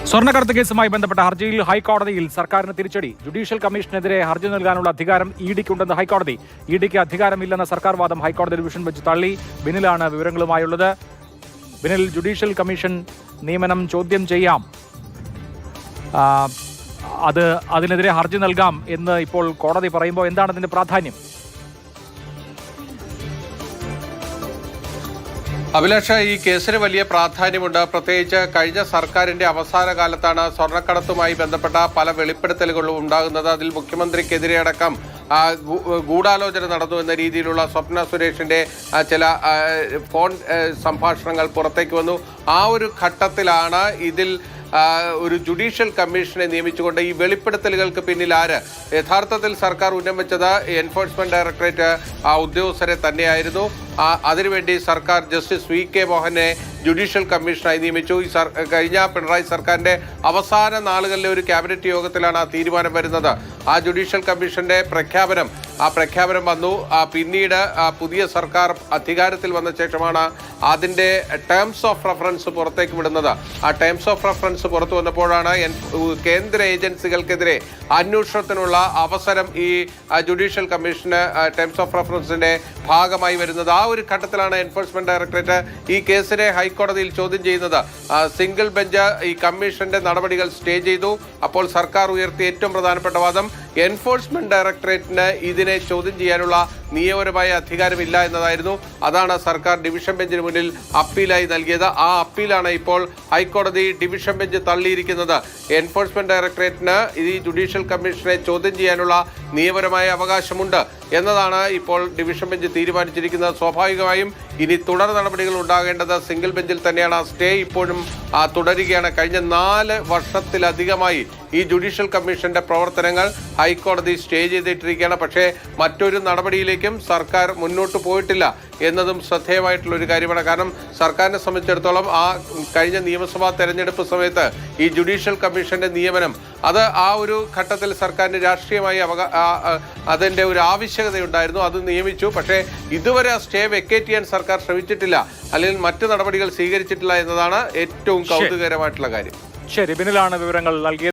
സ്വർണ്ണക്കടത്ത് കേസുമായി ബന്ധപ്പെട്ട ഹർജിയിൽ ഹൈക്കോടതിയിൽ സർക്കാരിന് തിരിച്ചടി. ജുഡീഷ്യൽ കമ്മീഷനെതിരെ ഹർജി നൽകാനുള്ള അധികാരം ഇഡിക്കുണ്ടെന്ന് ഹൈക്കോടതി. ഇഡിക്ക് അധികാരമില്ലെന്ന സർക്കാർ വാദം ഹൈക്കോടതി ഡിവിഷൻ ബെഞ്ച് തള്ളി. ബിനിലാണ് വിവരങ്ങളുമായുള്ളത്. ബിനിൽ, ജുഡീഷ്യൽ കമ്മീഷൻ നിയമനം ചോദ്യം ചെയ്യാം, അതിനെതിരെ ഹർജി നൽകാം എന്ന് ഇപ്പോൾ കോടതി പറയുമ്പോൾ എന്താണ് അതിന്റെ പ്രാധാന്യം? അഭിലാഷ, ഈ കേസിന് വലിയ പ്രാധാന്യമുണ്ട്. പ്രത്യേകിച്ച് കഴിഞ്ഞ സർക്കാരിന്റെ അവസാന കാലത്താണ് സ്വർണ്ണക്കടത്തുമായി ബന്ധപ്പെട്ട പല വെളിപ്പെടുത്തലുകളും ഉണ്ടാകുന്നത്. അതിൽ മുഖ്യമന്ത്രിക്കെതിരെ അടക്കം ഗൂഢാലോചന നടന്നു എന്ന രീതിയിലുള്ള സ്വപ്ന സുരേഷിന്റെ ചില ഫോൺ സംഭാഷണങ്ങൾ പുറത്തേക്ക് വന്നു. ആ ഒരു ഘട്ടത്തിലാണ് ഇതിൽ ഒരു ജുഡീഷ്യൽ കമ്മീഷനെ നിയമിച്ചുകൊണ്ട് ഈ വെളിപ്പെടുത്തലുകൾക്ക് പിന്നിൽ ആര്? യഥാർത്ഥത്തിൽ സർക്കാർ ഉന്നമിച്ചത് എൻഫോഴ്സ്മെന്റ് ഡയറക്ടറേറ്റ് ഉദ്യോഗസ്ഥരെ തന്നെയായിരുന്നു. അതിനുവേണ്ടി സർക്കാർ ജസ്റ്റിസ് വി കെ മോഹനെ ജുഡീഷ്യൽ കമ്മീഷനായി നിയമിച്ചു. ഈ കഴിഞ്ഞ പിണറായി സർക്കാരിന്റെ അവസാന നാളുകളിലെ ഒരു ക്യാബിനറ്റ് യോഗത്തിലാണ് ആ തീരുമാനം വരുന്നത്. ആ ജുഡീഷ്യൽ കമ്മീഷന്റെ പ്രഖ്യാപനം വന്നു. പിന്നീട് പുതിയ സർക്കാർ അധികാരത്തിൽ വന്ന ശേഷമാണ് അതിന്റെ ടേംസ് ഓഫ് റെഫറൻസ് പുറത്തേക്ക് വിടുന്നത്. ആ ടേംസ് ഓഫ് റെഫറൻസ് പുറത്തു വന്നപ്പോഴാണ് കേന്ദ്ര ഏജൻസികൾക്കെതിരെ അന്വേഷണത്തിനുള്ള അവസരം ഈ ജുഡീഷ്യൽ കമ്മീഷന് ടേംസ് ഓഫ് റെഫറൻസിന്റെ ഭാഗമായി വരുന്നത്. ആ ഒരു ഘട്ടത്തിലാണ് എൻഫോഴ്സ്മെന്റ് ഡയറക്ടറേറ്റ് ഈ കേസിനെ ഹൈക്കോടതിയിൽ ചോദ്യം ചെയ്യുന്നത്. സിംഗിൾ ബെഞ്ച് ഈ കമ്മീഷന്റെ നടപടികൾ സ്റ്റേ ചെയ്തു. അപ്പോൾ സർക്കാർ ഉയർത്തിയ ഏറ്റവും പ്രധാനപ്പെട്ട വാദം എൻഫോഴ്സ്മെന്റ് ഡയറക്ടറേറ്റിന് ഇതിനെ ചോദ്യം ചെയ്യാനുള്ള നിയമപരമായ അധികാരമില്ല എന്നതായിരുന്നു. അതാണ് സർക്കാർ ഡിവിഷൻ ബെഞ്ചിന് മുന്നിൽ അപ്പീലായി നൽകിയത്. ആ അപ്പീലാണ് ഇപ്പോൾ ഹൈക്കോടതി ഡിവിഷൻ ബെഞ്ച് തള്ളിയിരിക്കുന്നത്. എൻഫോഴ്സ്മെന്റ് ഡയറക്ടറേറ്റിന് ഈ ജുഡീഷ്യൽ കമ്മീഷനെ ചോദ്യം ചെയ്യാനുള്ള നിയമപരമായ അവകാശമുണ്ട് എന്നതാണ് ഇപ്പോൾ ഡിവിഷൻ ബെഞ്ച് തീരുമാനിച്ചിരിക്കുന്നത്. സ്വാഭാവികമായും ഇനി തുടർ നടപടികൾ ഉണ്ടാകേണ്ടത് സിംഗിൾ ബെഞ്ചിൽ തന്നെയാണ്. ആ സ്റ്റേ ഇപ്പോഴും തുടരുകയാണ്. കഴിഞ്ഞ 4 വർഷത്തിലധികമായി ഈ ജുഡീഷ്യൽ കമ്മീഷന്റെ പ്രവർത്തനങ്ങൾ ഹൈക്കോടതി സ്റ്റേ ചെയ്തിട്ടിരിക്കുകയാണ്. പക്ഷേ മറ്റൊരു നടപടിയിലേക്കും സർക്കാർ മുന്നോട്ട് പോയിട്ടില്ല എന്നതും ശ്രദ്ധേയമായിട്ടുള്ള ഒരു കാര്യമാണ്. കാരണം സർക്കാരിനെ സംബന്ധിച്ചിടത്തോളം കഴിഞ്ഞ നിയമസഭാ തെരഞ്ഞെടുപ്പ് സമയത്ത് ഈ ജുഡീഷ്യൽ കമ്മീഷന്റെ നിയമനം അത് ആ ഒരു ഘട്ടത്തിൽ സർക്കാരിന് രാഷ്ട്രീയമായി അതിൻ്റെ ഒരു ആവശ്യകതയുണ്ടായിരുന്നു. അത് നിയമിച്ചു. പക്ഷേ ഇതുവരെ ആ സ്റ്റേ വെക്കേറ്റ് ചെയ്യാൻ സർക്കാർ ശ്രമിച്ചിട്ടില്ല, അല്ലെങ്കിൽ മറ്റു നടപടികൾ സ്വീകരിച്ചിട്ടില്ല എന്നതാണ് ഏറ്റവും കൗതുകകരമായിട്ടുള്ള കാര്യം. ശരി, ബിനിലാണ് വിവരങ്ങൾ നൽകിയത്.